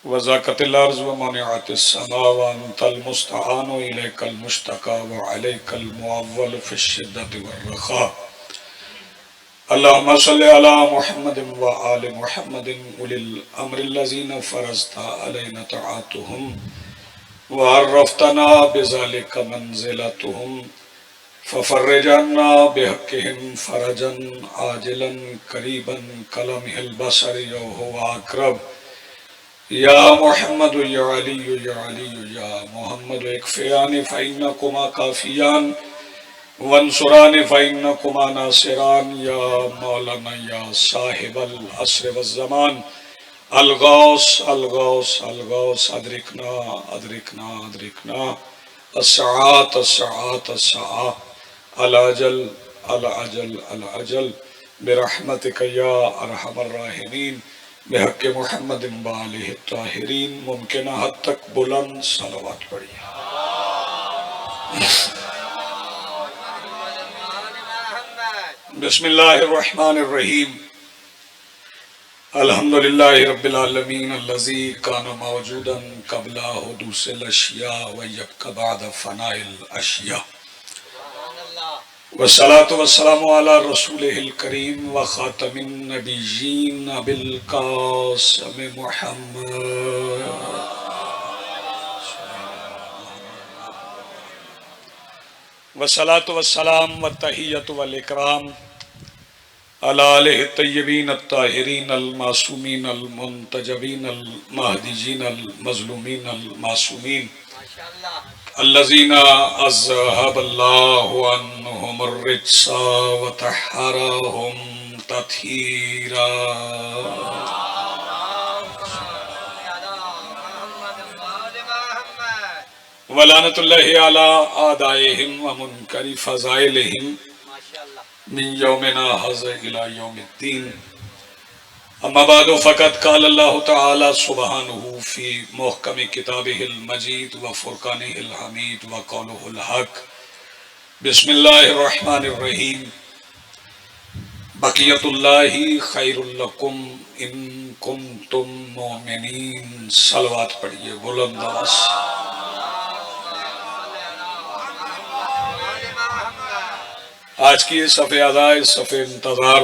وزاقت الارض ومنعت السماء وانت المستعان اليك المشتكى وعليك المعول في الشدة والرخاء. اللهم صل على محمد وآل محمد أولي الأمر الذين فرضت علينا طاعتهم وعرفتنا بذلك منزلتهم ففرج عنا بحقهم فرجا عاجلا قريبا كلمح البصر وهو أقرب. یا محمد یا علی یا علی یا محمد اکفیان فإنکما کافیان وانصران فإنکما ناصران یا مولانا یا صاحب العصر والزمان الغوث الغوث الغوث ادرکنا ادرکنا ادرکنا الساعات الساعات الساعات العجل العجل العجل برحمتک یا ارحم الراحمین بحق محمد وآلہ الطاہرین. ممکنہ حد تک بلند صلوات پڑھیے. بسم اللہ الرحمن الرحیم. الحمدللہ رب العالمین الذی کان موجودا قبل حدوث الاشیاء ویبقى بعد فناء الاشیاء. والصلاة والسلام على رسوله الكريم وخاتم النبيين أبي القاسم محمد والصلاة والسلام والتحية والإكرام على آله الطيبين الطاهرين المعصومين المنتجبين المهديين المظلومين المعصومين الذين أذهب الله عنهم الرجس وطهرهم تطهيرا. ولعنة الله على أعدائهم ومنكر فضائلهم من يومنا هذا إلى يوم الدين. اما بعد فقد قال الله تعالى سبحانه في محكم كتابه المجيد وفرقانه الحميد وقوله الحق. بسم الله الرحمن الرحيم. بقية الله خير لكم إن كنتم مؤمنين. صلوات پڑھیے بلند آواز. آج کی صفحہ ادائے صفحہ انتظار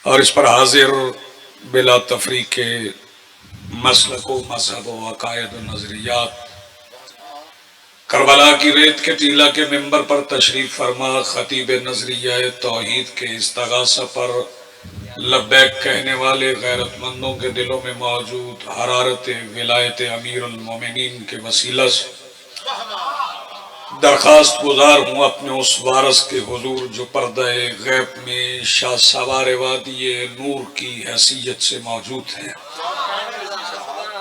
اور اس پر حاضر بلا تفریق مسلک و مذہب و عقائد و نظریات کربلا کی ریت کے ٹیلہ کے ممبر پر تشریف فرما خطیب نظریہ توحید کے استغاثہ پر لبیک کہنے والے غیرت مندوں کے دلوں میں موجود حرارت ولایت امیر المومنین کے وسیلہ سے درخواست گزار ہوں اپنے اس وارث کے حضور جو پردہ غیب میں شاہ سوار وادی نور کی حیثیت سے موجود ہیں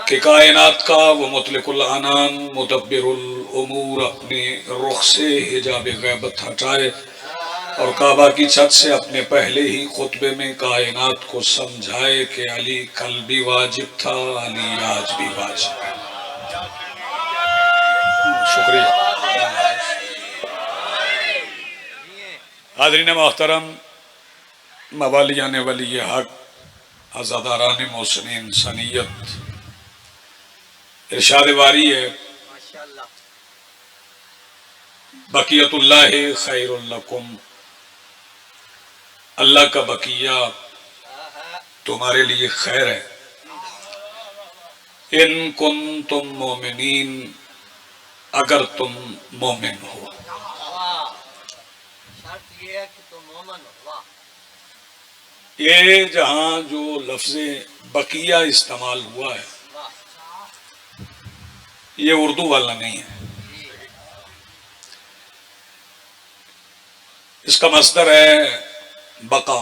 کہ کائنات کا وہ مطلق العنان مدبر الامور اپنے رخ سے حجاب غیبت ہٹائے اور کعبہ کی چھت سے اپنے پہلے ہی خطبے میں کائنات کو سمجھائے کہ علی کل بھی واجب تھا، علی آج بھی واجب ہے. شکریہ. حاضرین محترم، موالیان ولی حق، عزاداران محسن انسانیت، ارشاد واری ہے بقیت اللہ خیر لکم. اللہ کا بقیہ تمہارے لیے خیر ہے. ان کنتم مومنین، اگر تم مومن ہو. یہ جہاں جو لفظ بقیہ استعمال ہوا ہے یہ اردو والا نہیں ہے. اس کا مصدر ہے بقا.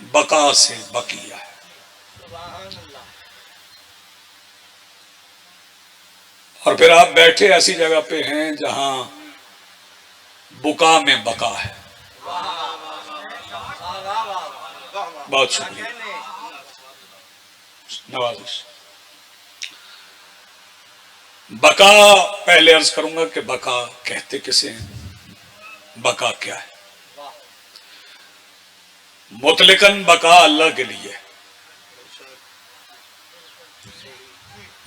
بقا سے بقیہ ہے. اور پھر آپ بیٹھے ایسی جگہ پہ ہیں جہاں بقا میں بقا ہے. بہت شکریہ، نوازش. بقا پہلے عرض کروں گا کہ بقا کہتے کسے ہیں، بقا کیا ہے. مطلقاً بقا اللہ کے لیے ہے.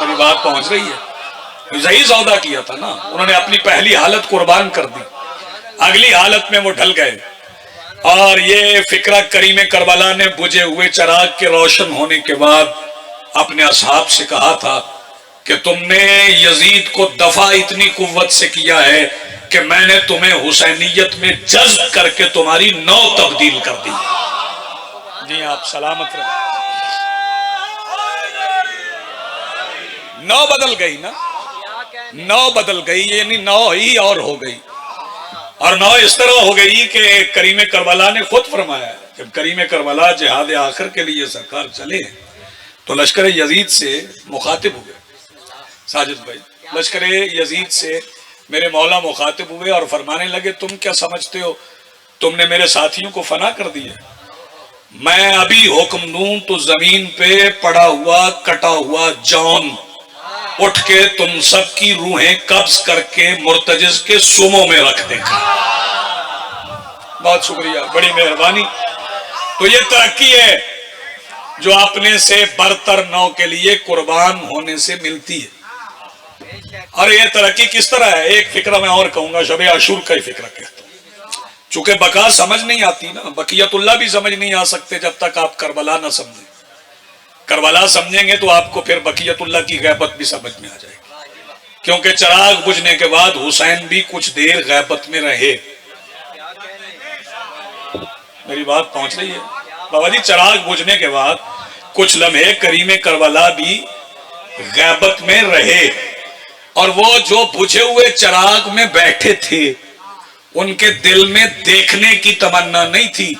میری بات پہنچ رہی ہے؟ یہی سودا کیا تھا نا انہوں نے، اپنی پہلی حالت قربان کر دی، اگلی حالت میں وہ ڈھل گئے. اور یہ فکرہ کریم کربلا نے بجھے ہوئے چراغ کے روشن ہونے کے بعد اپنے اصحاب سے کہا تھا کہ تم نے یزید کو دفع اتنی قوت سے کیا ہے کہ میں نے تمہیں حسینیت میں جذب کر کے تمہاری نو تبدیل کر دی. جی آپ سلامت رہیں. نو بدل گئی نا، نو بدل گئی، یعنی نو ہی اور ہو گئی. اور نو اس طرح ہو گئی کہ کریم کربلا نے خود فرمایا، جب کریم کربلا جہاد آخر کے لیے سرکار چلے تو لشکر یزید سے مخاطب ہوئے. ساجد بھائی، لشکر یزید سے میرے مولا مخاطب ہوئے اور فرمانے لگے تم کیا سمجھتے ہو تم نے میرے ساتھیوں کو فنا کر دیا؟ میں ابھی حکم دوں تو زمین پہ پڑا ہوا کٹا ہوا جون اٹھ کے تم سب کی روحیں قبض کر کے مرتجز کے سوموں میں رکھ دے گا. بہت شکریہ، بڑی مہربانی. تو یہ ترقی ہے جو اپنے سے برتر نو کے لیے قربان ہونے سے ملتی ہے. اور یہ ترقی کس طرح ہے؟ ایک فکرہ میں اور کہوں گا، شب عاشور کا ہی فکرہ کہتا ہوں. چونکہ بقا سمجھ نہیں آتی نا، بقیت اللہ بھی سمجھ نہیں آ سکتے جب تک آپ کربلا نہ سمجھیں. کربلا سمجھیں گے تو آپ کو پھر بقیت اللہ کی غیبت بھی سمجھ میں آ جائے گی. کیونکہ چراغ بجھنے کے بعد حسین بھی کچھ دیر غیبت میں رہے. میری بات پہنچ رہی ہے بابا جی؟ چراغ بجھنے کے بعد کچھ لمحے کریم کربلا بھی غیبت میں رہے. اور وہ جو بجھے ہوئے چراغ میں بیٹھے تھے ان کے دل میں دیکھنے کی تمنا نہیں تھی،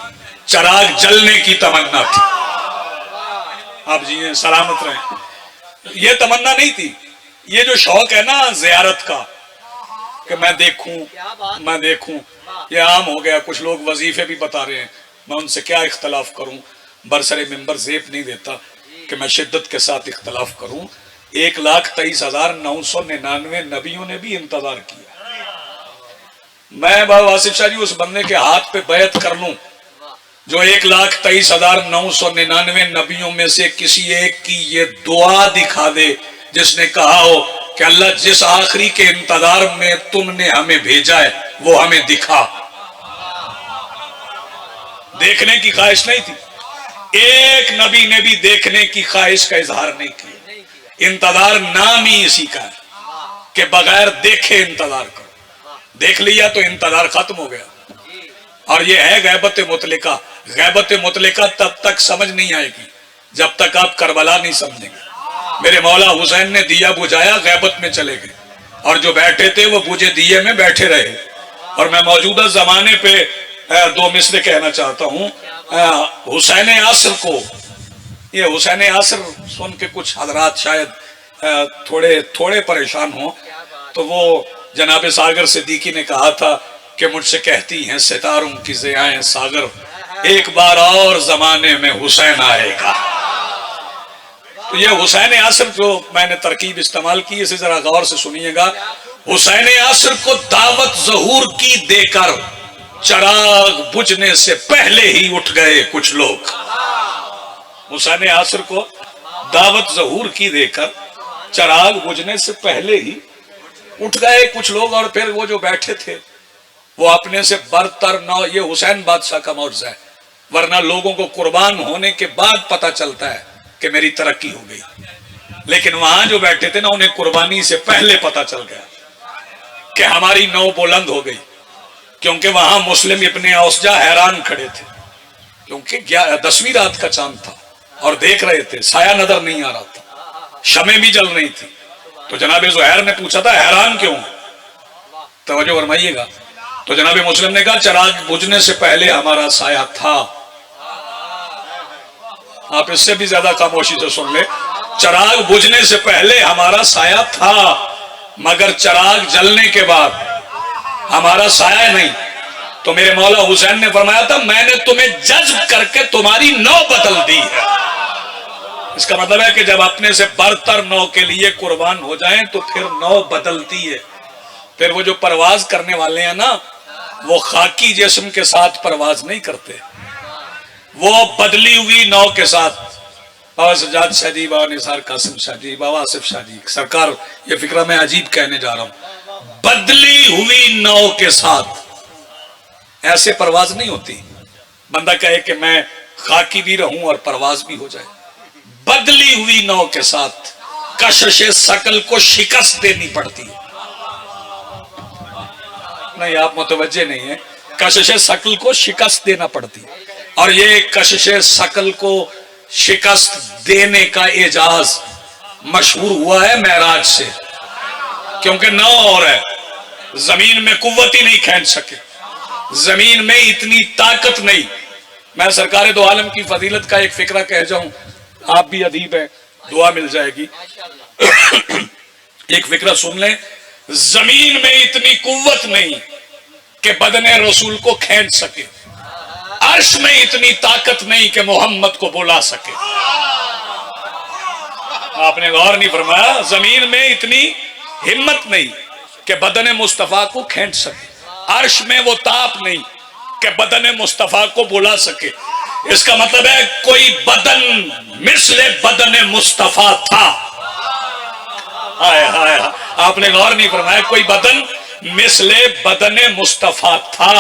چراغ جلنے کی تمنا تھی. آپ جی سلامت رہیں. یہ تمنا نہیں تھی، یہ جو شوق ہے نا زیارت کا کہ میں دیکھوں میں دیکھوں، یہ عام ہو گیا. کچھ لوگ وظیفے بھی بتا رہے ہیں، میں ان سے کیا اختلاف کروں، برسر ممبر زیب نہیں دیتا کہ میں شدت کے ساتھ اختلاف کروں. 1,23,999 نبیوں نے بھی انتظار کیا. میں بابا آصف شاہ جی اس بندے کے ہاتھ پہ بیعت کر لوں جو 1,23,999 نبیوں میں سے کسی ایک کی یہ دعا دکھا دے جس نے کہا ہو کہ اللہ جس آخری کے انتظار میں تم نے ہمیں بھیجا ہے وہ ہمیں دکھا. دیکھنے کی خواہش نہیں تھی، ایک نبی نے بھی دیکھنے کی خواہش کا اظہار نہیں کیا. انتظار نام ہی اسی کا ہے کہ بغیر دیکھے انتظار کرو. دیکھ لیا تو انتظار ختم ہو گیا. اور یہ ہے غیبت مطلقہ. غیبت مطلقہ تب تک سمجھ نہیں آئے گی جب تک آپ کربلا نہیں سمجھیں گے. میرے مولا حسین نے دیا بجھایا، غیبت میں چلے گئے، اور جو بیٹھے تھے وہ بجھے دیے میں بیٹھے رہے. اور میں موجودہ زمانے پہ دو مصرے کہنا چاہتا ہوں. حسین عصر کو، یہ حسین عصر سن کے کچھ حضرات شاید تھوڑے پریشان ہوں، تو وہ جناب ساگر صدیقی نے کہا تھا کہ مجھ سے کہتی ہیں ستاروں کی ضیائیں ساگر، ایک بار اور زمانے میں حسین آئے گا. تو یہ حسین عصر جو میں نے ترکیب استعمال کی، اسے ذرا غور سے سنیے گا. حسین عصر کو دعوت ظہور کی دے کر چراغ بجھنے سے پہلے ہی اٹھ گئے کچھ لوگ. حسین عصر کو دعوت ظہور کی دے کر چراغ بجھنے سے پہلے ہی اٹھ گئے کچھ لوگ. اور پھر وہ جو بیٹھے تھے وہ اپنے سے برتر نہ. یہ حسین بادشاہ کا معجزہ ہے، ورنہ لوگوں کو قربان ہونے کے بعد پتہ چلتا ہے کہ میری ترقی ہو گئی. لیکن وہاں جو بیٹھے تھے نا انہیں قربانی سے پہلے پتہ چل گیا کہ ہماری نو بلند ہو گئی. کیونکہ وہاں مسلم ابن اوسجا حیران کھڑے تھے، کیونکہ 10ویں رات کا چاند تھا اور دیکھ رہے تھے، سایہ نظر نہیں آ رہا تھا، شمع بھی جل رہی تھی. تو جناب زہیر نے پوچھا تھا حیران کیوں؟ توجہ فرمائیے گا. تو جناب مسلم نے کہا چراغ بجھنے سے پہلے ہمارا سایہ تھا. آپ اس سے بھی زیادہ خاموشی سے سن لیں. چراغ بجھنے سے پہلے ہمارا سایہ تھا، مگر چراغ جلنے کے بعد ہمارا سایہ نہیں. تو میرے مولا حسین نے فرمایا تھا میں نے تمہیں جذب کر کے تمہاری نو بدل دی ہے. اس کا مطلب ہے کہ جب اپنے سے برتر نو کے لیے قربان ہو جائیں تو پھر نو بدلتی ہے. پھر وہ جو پرواز کرنے والے ہیں نا، وہ خاکی جسم کے ساتھ پرواز نہیں کرتے، وہ بدلی ہوئی نو کے ساتھ بابا سجاد شاہ جی، بابا نثار قاسم شاہ جی، بابا آصف شاہ جی، سرکار یہ فکرہ میں عجیب کہنے جا رہا ہوں، بدلی ہوئی نو کے ساتھ ایسے پرواز نہیں ہوتی بندہ کہے کہ میں خاکی بھی رہوں اور پرواز بھی ہو جائے. بدلی ہوئی نو کے ساتھ کشش ثقل کو شکست دینی پڑتی ہے. نہیں آپ متوجہ نہیں ہیں، کشش ثقل کو شکست دینا پڑتی ہے. اور یہ کشش ثقل کو شکست دینے کا اعجاز مشہور ہوا ہے معراج سے، کیونکہ نو اور ہے، زمین میں قوت ہی نہیں کھینچ سکے، زمین میں اتنی طاقت نہیں. میں سرکار دو عالم کی فضیلت کا ایک فکرہ کہہ جاؤں، آپ بھی ادیب ہیں، دعا مل جائے گی. ایک فکرہ سن لیں. زمین میں اتنی قوت نہیں کہ بدن رسول کو کھینچ سکے، عرش میں اتنی طاقت نہیں کہ محمد کو بلا سکے. آپ نے غور نہیں فرمایا؟ زمین میں اتنی ہمت نہیں کہ بدن مصطفیٰ کو کھینچ سکے، عرش میں وہ تاپ نہیں کہ بدن مصطفیٰ کو بلا سکے. اس کا مطلب ہے کوئی بدن مثل بدن مصطفیٰ تھا. آپ نے غور نہیں فرمایا؟ کوئی بدن مثل بدن مصطفیٰ تھا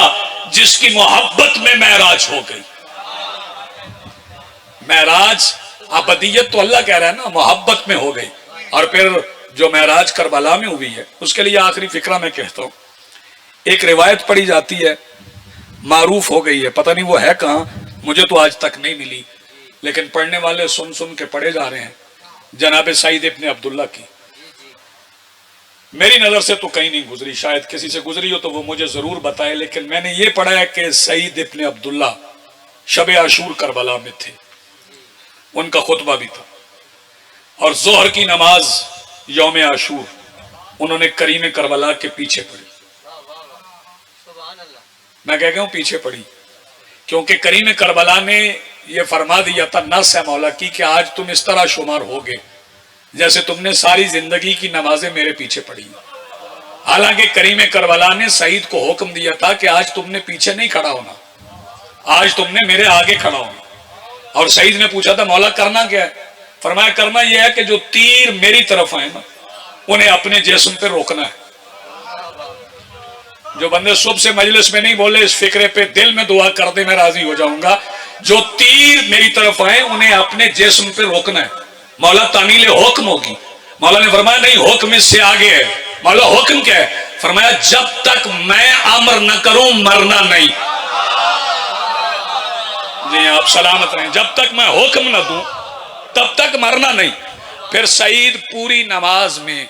جس کی محبت میں معراج ہو گئی. معراج ابدیت تو اللہ کہہ رہا ہے نا، محبت میں ہو گئی. اور پھر جو معراج کربلا میں ہوئی ہے، اس کے لیے آخری فکرہ میں کہتا ہوں. ایک روایت پڑھی جاتی ہے، معروف ہو گئی ہے، پتہ نہیں وہ ہے کہاں، مجھے تو آج تک نہیں ملی، لیکن پڑھنے والے سن سن کے پڑھے جا رہے ہیں. جناب سعید ابن عبداللہ کی، میری نظر سے تو کہیں نہیں گزری، شاید کسی سے گزری ہو تو وہ مجھے ضرور بتائے، لیکن میں نے یہ پڑھا ہے کہ سعید ابن عبداللہ شب عاشور کربلا میں تھے، ان کا خطبہ بھی تھا، اور ظہر کی نماز یوم عاشور انہوں نے کریم کربلا کے پیچھے پڑھی. میں کہہ گیا ہوں پیچھے پڑھی، کیونکہ کریم کربلا نے یہ فرما دیا تھا نص ہے مولا کی کہ آج تم اس طرح شمار ہوگے جیسے تم نے ساری زندگی کی نمازیں میرے پیچھے پڑھی. حالانکہ کریم کربلا نے سعید کو حکم دیا تھا کہ آج تم نے پیچھے نہیں کھڑا ہونا، آج تم نے میرے آگے کھڑا ہونا. اور سعید نے پوچھا تھا مولا کرنا کیا ہے؟ فرمایا کرنا یہ ہے کہ جو تیر میری طرف آئے نا انہیں اپنے جسم پہ روکنا ہے. جو بندے صبح سے مجلس میں نہیں بولے اس فکرے پہ دل میں دعا کر دے میں راضی ہو جاؤں گا. جو تیر میری طرف آئے انہیں اپنے جسم پہ روکنا ہے. مولا تعمیل حکم ہوگی. مولا نے فرمایا نہیں، حکم اس سے آگے ہے. مولا حکم کیا ہے؟ فرمایا جب تک میں امر نہ کروں مرنا نہیں. جی آپ سلامت رہیں، جب تک میں حکم نہ دوں تب تک مرنا نہیں. پھر سعید پوری نماز میں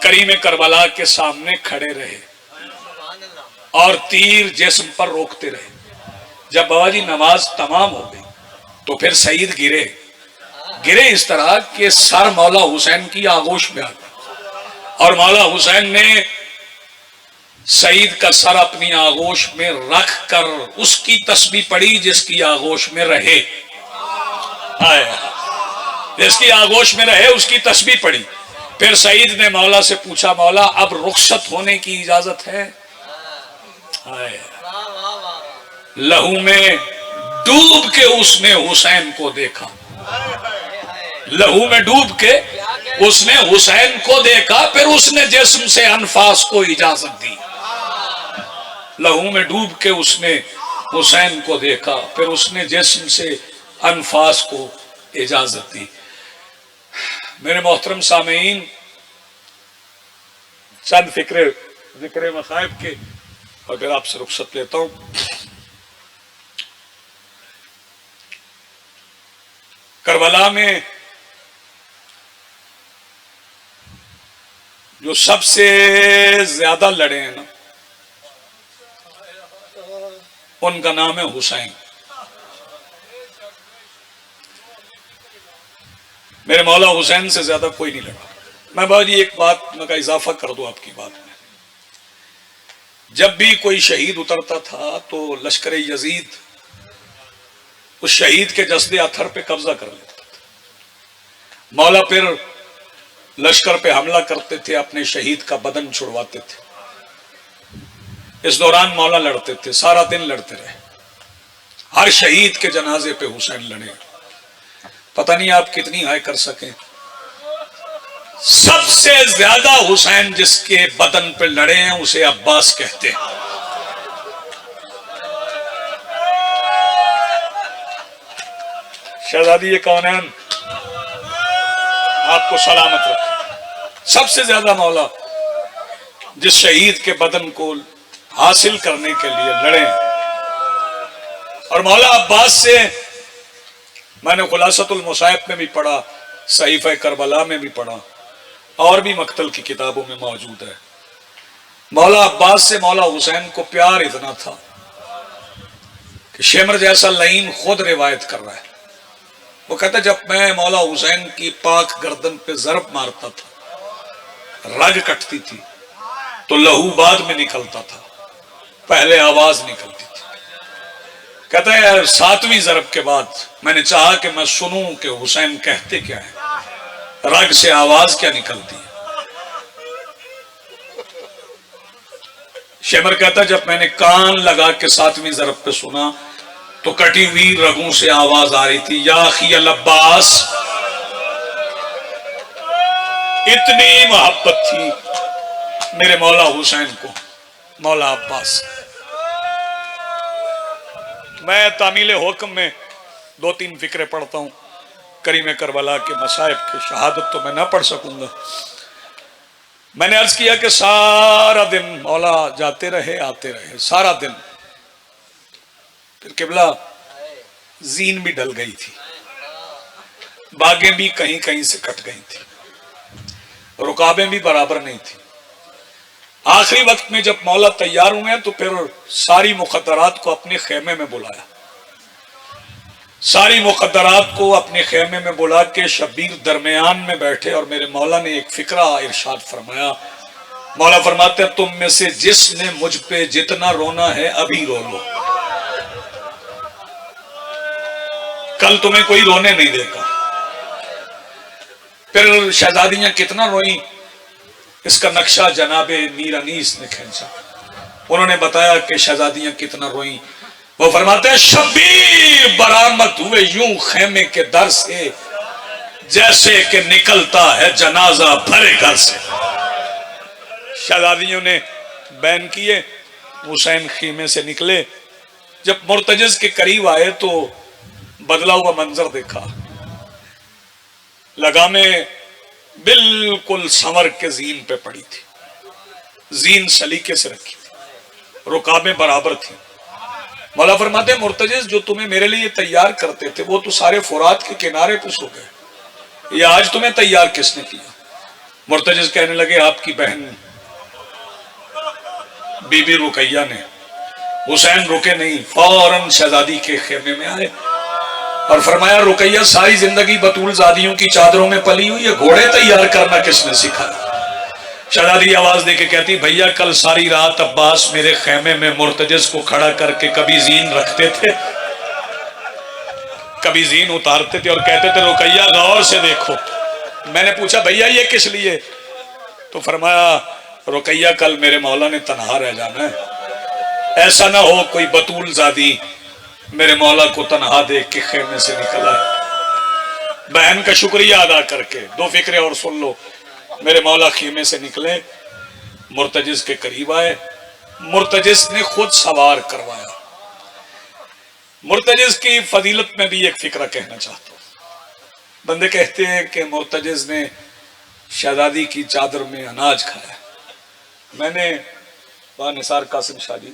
کریم کربلا کے سامنے کھڑے رہے اور تیر جسم پر روکتے رہے. جب بابا جی نماز تمام ہو گئی تو پھر سعید گرے اس طرح کہ سر مولا حسین کی آغوش میں آ گیا، اور مولا حسین نے سعید کا سر اپنی آغوش میں رکھ کر اس کی تسبیح پڑھی جس کی آغوش میں رہے. جس کی آغوش میں رہے اس کی تسبیح پڑھی. پھر سعید نے مولا سے پوچھا مولا اب رخصت ہونے کی اجازت ہے؟ لہو میں ڈوب کے اس نے حسین کو دیکھا، لہو میں ڈوب کے اس نے حسین کو دیکھا، پھر اس نے جسم سے انفاس کو اجازت دی. لہو میں ڈوب کے اس نے حسین کو دیکھا، پھر اس نے جسم سے انفاس کو اجازت دی. میرے محترم سامعین، چند فکرے ذکر مصائب کے اور پھر آپ سے رخصت لیتا ہوں. کربلا میں جو سب سے زیادہ لڑے ہیں نا ان کا نام ہے حسین. میرے مولا حسین سے زیادہ کوئی نہیں لڑا. میں بابا جی ایک بات میں کا اضافہ کر دوں آپ کی بات میں. جب بھی کوئی شہید اترتا تھا تو لشکر یزید اس شہید کے جسد اطہر پہ قبضہ کر لیتا تھا. مولا پھر لشکر پہ حملہ کرتے تھے، اپنے شہید کا بدن چھڑواتے تھے. اس دوران مولا لڑتے تھے، سارا دن لڑتے رہے. ہر شہید کے جنازے پہ حسین لڑے. پتہ نہیں آپ کتنی ہائے کر سکیں. سب سے زیادہ حسین جس کے بدن پہ لڑے ہیں اسے عباس کہتے ہیں. شہزادی کونین آپ کو سلامت رکھے. سب سے زیادہ مولا جس شہید کے بدن کو حاصل کرنے کے لیے لڑے. اور مولا عباس سے میں نے خلاصۃ المصائب میں بھی پڑھا, صحیفہ کربلا میں بھی پڑھا, اور بھی مقتل کی کتابوں میں موجود ہے. مولا عباس سے مولا حسین کو پیار اتنا تھا کہ شمر جیسا لعین خود روایت کر رہا ہے. وہ کہتا جب میں مولا حسین کی پاک گردن پہ ضرب مارتا تھا, رگ کٹتی تھی تو لہو بعد میں نکلتا تھا, پہلے آواز نکلتی تھی. کہتا ہے 7ویں ضرب کے بعد میں نے چاہا کہ میں سنوں کہ حسین کہتے کیا ہے, رگ سے آواز کیا نکلتی ہے. شمر کہتا جب میں نے کان لگا کے 7ویں ضرب پہ سنا تو کٹی ہوئی رگوں سے آواز آ رہی تھی, یا اخی العباس. اتنی محبت تھی میرے مولا حسین کو مولا عباس. میں تعمیل حکم میں 2-3 فقرے پڑھتا ہوں. کریم کربلا کے مصائب کے شہادت تو میں نہ پڑھ سکوں گا. میں نے عرض کیا کہ سارا دن مولا جاتے رہے آتے رہے, سارا دن. پھر قبلہ زین بھی ڈل گئی تھی, باغیں بھی کہیں کہیں سے کٹ گئی تھی, رکابیں بھی برابر نہیں تھی. آخری وقت میں جب مولا تیار ہوئے تو پھر ساری مقدرات کو اپنے خیمے میں بلایا. ساری مقدرات کو اپنے خیمے میں بلا کے شبیر درمیان میں بیٹھے اور میرے مولا نے ایک فقرہ ارشاد فرمایا. مولا فرماتے ہیں تم میں سے جس نے مجھ پہ جتنا رونا ہے ابھی رو لو, کل تمہیں کوئی رونے نہیں دے گا. پھر شہزادیاں کتنا روئیں اس کا نقشہ جناب میر انیس نے کھینچا. انہوں نے بتایا کہ شہزادیاں کتنا روئیں. وہ فرماتے ہیں شبیر برآمد ہوئے یوں خیمے کے در سے جیسے کہ نکلتا ہے جنازہ بھرے گھر سے. شہزادیوں نے بین کیے, حسین خیمے سے نکلے. جب مرتجز کے قریب آئے تو بدلا ہوا منظر دیکھا. لگامیں بالکل سنور کے زین پہ پڑی تھی, زین سلیقے سے رکھی تھی, رکابیں برابر تھیں. مولا فرماتے ہیں مرتجز جو تمہیں میرے لیے تیار کرتے تھے وہ تو سارے فرات کے کنارے پہ سو گئے, یہ آج تمہیں تیار کس نے کیا. مرتجز کہنے لگے آپ کی بہن بی بی رقیہ نے. حسین رکے نہیں, فوراً شہزادی کے خیمے میں آئے اور فرمایا رقیہ ساری زندگی بطول زادیوں کی چادروں میں پلی ہوئی ہے, گھوڑے تیار کرنا کس نے سکھایا. شہزادی آواز دے کے کہتی بھیا کل ساری رات عباس میرے خیمے میں مرتجز کو کھڑا کر کے کبھی زین رکھتے تھے کبھی زین اتارتے تھے اور کہتے تھے رقیہ غور سے دیکھو. میں نے پوچھا بھیا یہ کس لیے, تو فرمایا رقیہ کل میرے مولا نے تنہا رہ جانا ہے, ایسا نہ ہو کوئی بطول زادی میرے مولا کو تنہا دیکھ کے خیمے سے نکلا ہے. بہن کا شکریہ ادا کر کے 2 فقرے اور سن لو. میرے مولا خیمے سے نکلے, مرتجز کے قریب آئے, مرتجز نے خود سوار کروایا. مرتجز کی فضیلت میں بھی ایک فقرہ کہنا چاہتا ہوں. بندے کہتے ہیں کہ مرتجز نے شہزادی کی چادر میں اناج کھایا. میں نے وہاں نثار قاسم شاہ جی,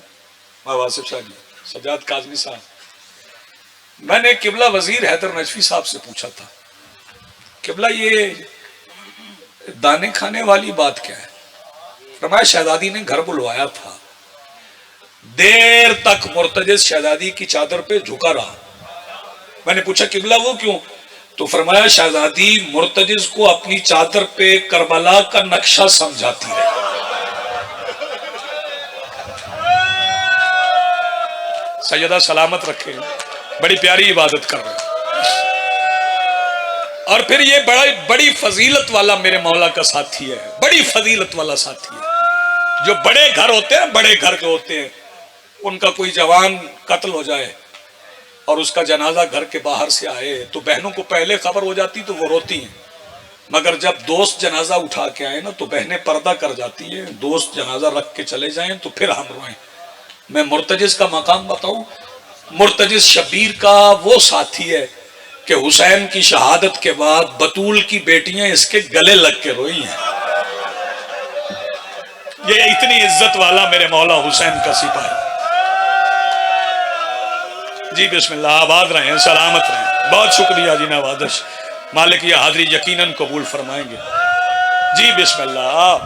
واصف شاہ جی, سجاد کاظمی صاحب, میں نے قبلہ وزیر حیدر نجفی صاحب سے پوچھا تھا قبلہ یہ دانے کھانے والی بات کیا ہے. فرمایا شہزادی نے گھر بلوایا تھا, دیر تک مرتجز شہزادی کی چادر پہ جھکا رہا. میں نے پوچھا قبلہ وہ کیوں, تو فرمایا شہزادی مرتجز کو اپنی چادر پہ کربلا کا نقشہ سمجھاتی ہے. سیدہ سلامت رکھے, بڑی پیاری عبادت کر رہے ہیں. اور پھر یہ بڑی فضیلت والا میرے مولا کا ساتھی ہے, بڑی فضیلت والا ساتھی ہے. جو بڑے گھر ہوتے ہیں, بڑے گھر کے ہوتے ہیں, ان کا کوئی جوان قتل ہو جائے اور اس کا جنازہ گھر کے باہر سے آئے تو بہنوں کو پہلے خبر ہو جاتی تو وہ روتی ہیں، مگر جب دوست جنازہ اٹھا کے آئے نا تو بہنیں پردہ کر جاتی ہیں، دوست جنازہ رکھ کے چلے جائیں تو پھر ہم روئیں۔ میں مرتجز کا مقام بتاؤں، مرتجز شبیر کا وہ ساتھی ہے کہ حسین کی شہادت کے بعد بطول کی بیٹیاں اس کے گلے لگ کے روئی ہیں۔ یہ اتنی عزت والا میرے مولا حسین کا سپاہی۔ جی بسم اللہ، آباد رہیں، سلامت رہیں، بہت شکریہ جی نوازش، مالک یہ حاضری یقیناً قبول فرمائیں گے۔ جی بسم اللہ،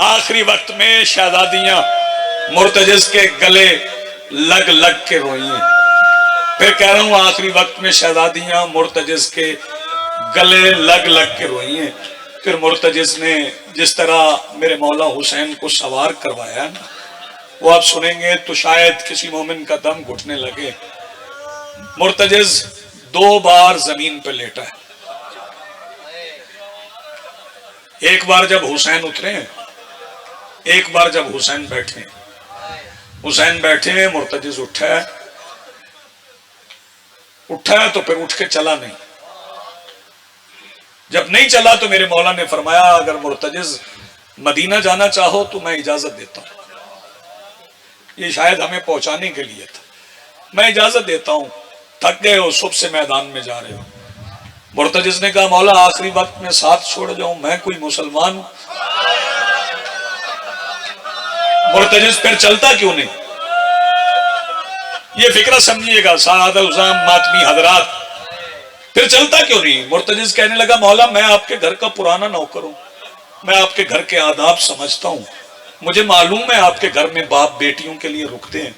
آخری وقت میں شہزادیاں مرتجز کے گلے لگ لگ کے روئی ہیں۔ پھر کہہ رہا ہوں آخری وقت میں شہزادیاں مرتجز کے گلے لگ لگ کے روئی ہیں۔ پھر مرتجز نے جس طرح میرے مولا حسین کو سوار کروایا نا، وہ آپ سنیں گے تو شاید کسی مومن کا دم گھٹنے لگے۔ مرتجز 2 بار زمین پہ لیٹا ہے، ایک بار جب حسین اترے، ایک بار جب حسین بیٹھے۔ حسین بیٹھے، مرتجز اٹھا ہے تو پھر اٹھ کے چلا نہیں۔ جب نہیں چلا تو میرے مولا نے فرمایا اگر مرتجز مدینہ جانا چاہو تو میں اجازت دیتا ہوں، یہ شاید ہمیں پہنچانے کے لیے تھا، میں اجازت دیتا ہوں، تھک گئے ہو، صبح سے میدان میں جا رہے ہو۔ مرتجز نے کہا مولا آخری وقت میں ساتھ چھوڑ جاؤں، میں کوئی مسلمان ہوں؟ مرتجز پھر چلتا کیوں نہیں؟ یہ فکرہ سمجھیے گا سعادت الزام ماتمی حضرات، پھر چلتا کیوں نہیں؟ مرتجز کہنے لگا مولا میں آپ کے گھر کا پرانا نوکر ہوں، میں آپ کے گھر کے آداب سمجھتا ہوں، مجھے معلوم ہے آپ کے گھر میں باپ بیٹیوں کے لیے رکتے ہیں۔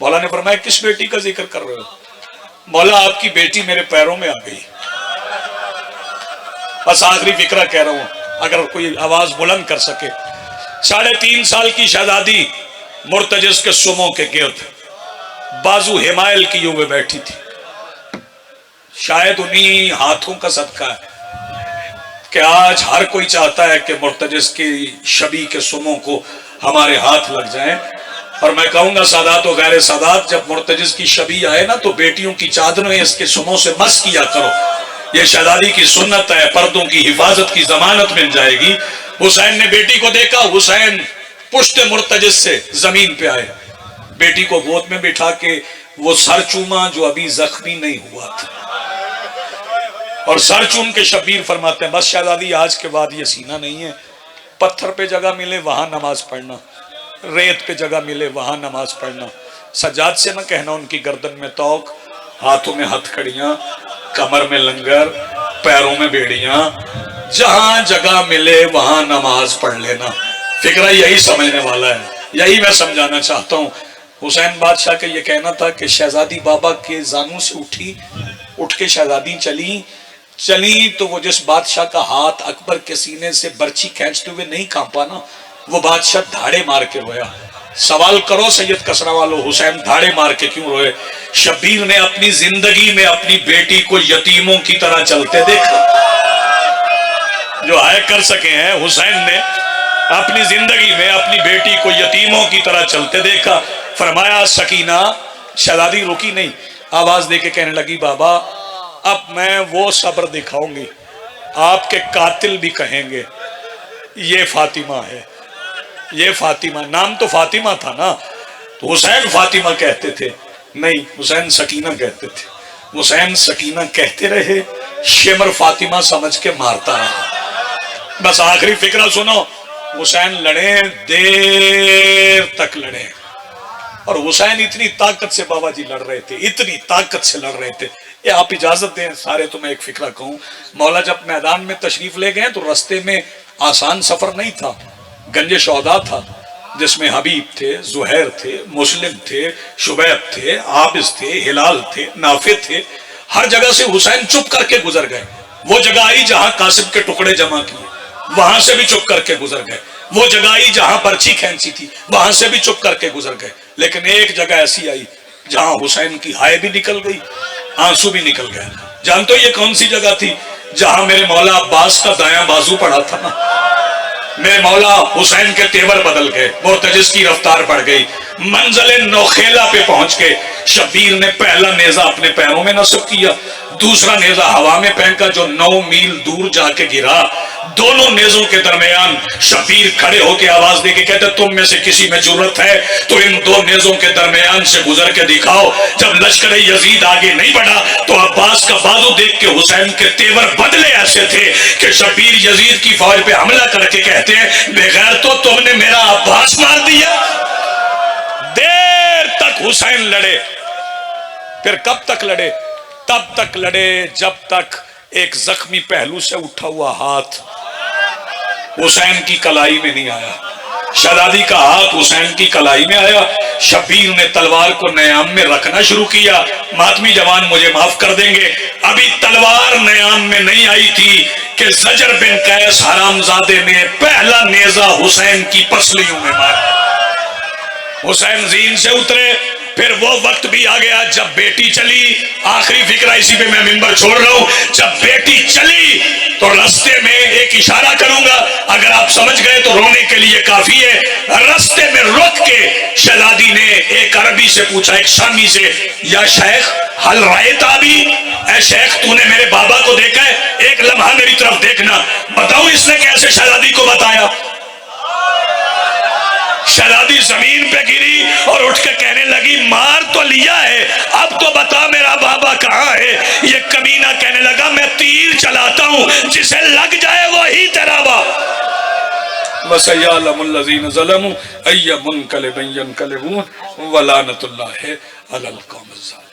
مولا نے فرمایا کس بیٹی کا ذکر کر رہے ہو؟ مولا آپ کی بیٹی میرے پیروں میں آ گئی، بس آخری فکرہ کہہ رہا ہوں اگر کوئی آواز بلند کر سکے۔ 3.5 سال کی شہزادی مرتجز کے سموں کے گرد بازو حمائل کی ہوئے بیٹھی تھی، شاید انہی ہاتھوں کا صدقہ ہے کہ آج ہر کوئی چاہتا ہے کہ مرتجز کی شبی کے سموں کو ہمارے ہاتھ لگ جائیں۔ اور میں کہوں گا سادات و غیر سادات، جب مرتجز کی شبی آئے نا تو بیٹیوں کی چادریں اس کے سموں سے مس کیا کرو، یہ شہزادی کی سنت ہے، پردوں کی حفاظت کی ضمانت مل جائے گی۔ حسین نے بیٹی کو دیکھا، حسین پشت مرتجز سے زمین پہ آئے، بیٹی کو گود میں بٹھا کے وہ سر چوما جو ابھی زخمی نہیں ہوا تھا، اور سر چوم کے شبیر فرماتے ہیں بس شہزادی آج کے بعد یہ سینہ نہیں ہے، پتھر پہ جگہ ملے وہاں نماز پڑھنا، ریت پہ جگہ ملے وہاں نماز پڑھنا، سجاد سے نہ کہنا ان کی گردن میں توق، ہاتھوں میں ہتھ کڑیاں، کمر میں لنگر، پیروں میں بیڑیاں، جہاں جگہ ملے وہاں نماز پڑھ لینا۔ فکرہ یہی سمجھنے والا ہے، یہی میں سمجھانا چاہتا ہوں۔ حسین بادشاہ کا یہ کہنا تھا کہ شہزادی بابا کے زانوں سے اٹھی، اٹھ کے شہزادی چلی تو وہ جس بادشاہ کا ہاتھ اکبر کے سینے سے برچھی کھینچتے ہوئے نہیں کانپا نا، وہ بادشاہ دھاڑے مار کے رویا۔ سوال کرو سید کسرا والو، حسین دھاڑے مار کے کیوں روئے؟ شبیر نے اپنی زندگی میں اپنی بیٹی کو یتیموں کی طرح چلتے دیکھا، جو ہے کر سکے ہیں، حسین نے اپنی زندگی میں اپنی بیٹی کو یتیموں کی طرح چلتے دیکھا۔ فرمایا سکینہ، شہزادی رکی نہیں، آواز دے کے کہنے لگی بابا اب میں وہ صبر دکھاؤں گی، آپ کے قاتل بھی کہیں گے یہ فاطمہ ہے، یہ فاطمہ، نام تو فاطمہ تھا نا، تو حسین فاطمہ کہتے تھے، نہیں حسین سکینہ کہتے تھے۔ حسین سکینہ کہتے رہے، شمر فاطمہ سمجھ کے مارتا رہا۔ بس آخری فکرہ سنو، حسین لڑے، دیر تک لڑے، اور حسین اتنی طاقت سے بابا جی لڑ رہے تھے، اتنی طاقت سے لڑ رہے تھے۔ یہ آپ اجازت دیں سارے تو میں ایک فکرہ کہوں، مولا جب میدان میں تشریف لے گئے تو رستے میں آسان سفر نہیں تھا، گنج شہداء تھا جس میں حبیب تھے، زہیر تھے، مسلم تھے، شبیب تھے، عابس تھے، ہلال تھے، نافع تھے، ہر جگہ سے حسین چپ کر کے گزر گئے۔ وہ جگہ آئی جہاں قاسم کے ٹکڑے جمع کیے، وہاں سے بھی چپ کر کے گزر گئے۔ وہ جگہ آئی جہاں برچھی کھینچی تھی، وہاں سے بھی چپ کر کے گزر گئے۔ لیکن ایک جگہ ایسی آئی جہاں حسین کی ہائے بھی نکل گئی، آنسو بھی نکل گیا۔ جانتے ہو یہ کون سی جگہ تھی؟ جہاں میرے مولا عباس کا دایاں بازو پڑا تھا نا، میرے مولا حسین کے تیور بدل گئے، مرتجز کی رفتار بڑھ گئی، منزل نوخیلا پہ پہنچ کے شبیر نے پہلا نیزہ اپنے پیروں میں نصب کیا، دوسرا نیزہ ہوا میں پھینکا جو 9 میل دور جا کے گرا۔ دونوں نیزوں کے درمیان شبیر کھڑے ہو کے آواز دے کے کہتے تم میں سے کسی میں جرت ہے تو ان 2 نیزوں کے درمیان سے گزر کے دکھاؤ۔ جب لشکر یزید آگے نہیں بڑھا تو عباس کا بازو دیکھ کے حسین کے تیور بدلے ایسے تھے کہ شبیر یزید کی فوج پہ حملہ کر کے کہتے ہیں بغیر تو تم نے میرا عباس مار دیا۔ دیر تک حسین لڑے، پھر کب تک لڑے؟ تب تک لڑے جب تک ایک زخمی پہلو سے اٹھا ہوا ہاتھ حسین کی کلائی میں نہیں آیا۔ شہزادی کا ہاتھ حسین کی کلائی میں آیا، شبیر نے تلوار کو نیام میں رکھنا شروع کیا۔ ماتمی جوان مجھے معاف کر دیں گے، ابھی تلوار نیام میں نہیں آئی تھی کہ زجر بن قیس حرامزادے نے پہلا نیزہ حسین کی پسلیوں میں مارا۔ حسین زین سے اترے، پھر وہ وقت بھی آ گیا جب بیٹی چلی۔ آخری فکرہ اسی پہ میں منبر چھوڑ رہا ہوں، جب بیٹی چلی تو رستے میں ایک اشارہ کروں گا، اگر آپ سمجھ گئے تو رونے کے لیے کافی ہے۔ رستے میں رک کے شہزادی نے ایک عربی سے پوچھا، ایک شامی سے، یا شیخ حل رأیت ابی، اے شیخ تو نے میرے بابا کو دیکھا ہے؟ ایک لمحہ میری طرف دیکھنا۔ بتاؤ اس نے کیسے شہزادی کو بتایا؟ شہزادی زمین پہ گری اور اٹھ کے کہنے لگی مار تو لیا ہے، اب تو بتا میرا بابا کہاں ہے؟ یہ کمینہ کہنے لگا میں تیر چلاتا ہوں، جسے لگ جائے وہی تیرا باپ۔ وَسَيَعْلَمُ الَّذِينَ ظَلَمُوا أَيَّ مُنْقَلِبٍ يَنْقَلِبُونَ وَلَعْنَةُ اللَّهِ عَلَى الْقَوْمِ الظَّالِمِينَ۔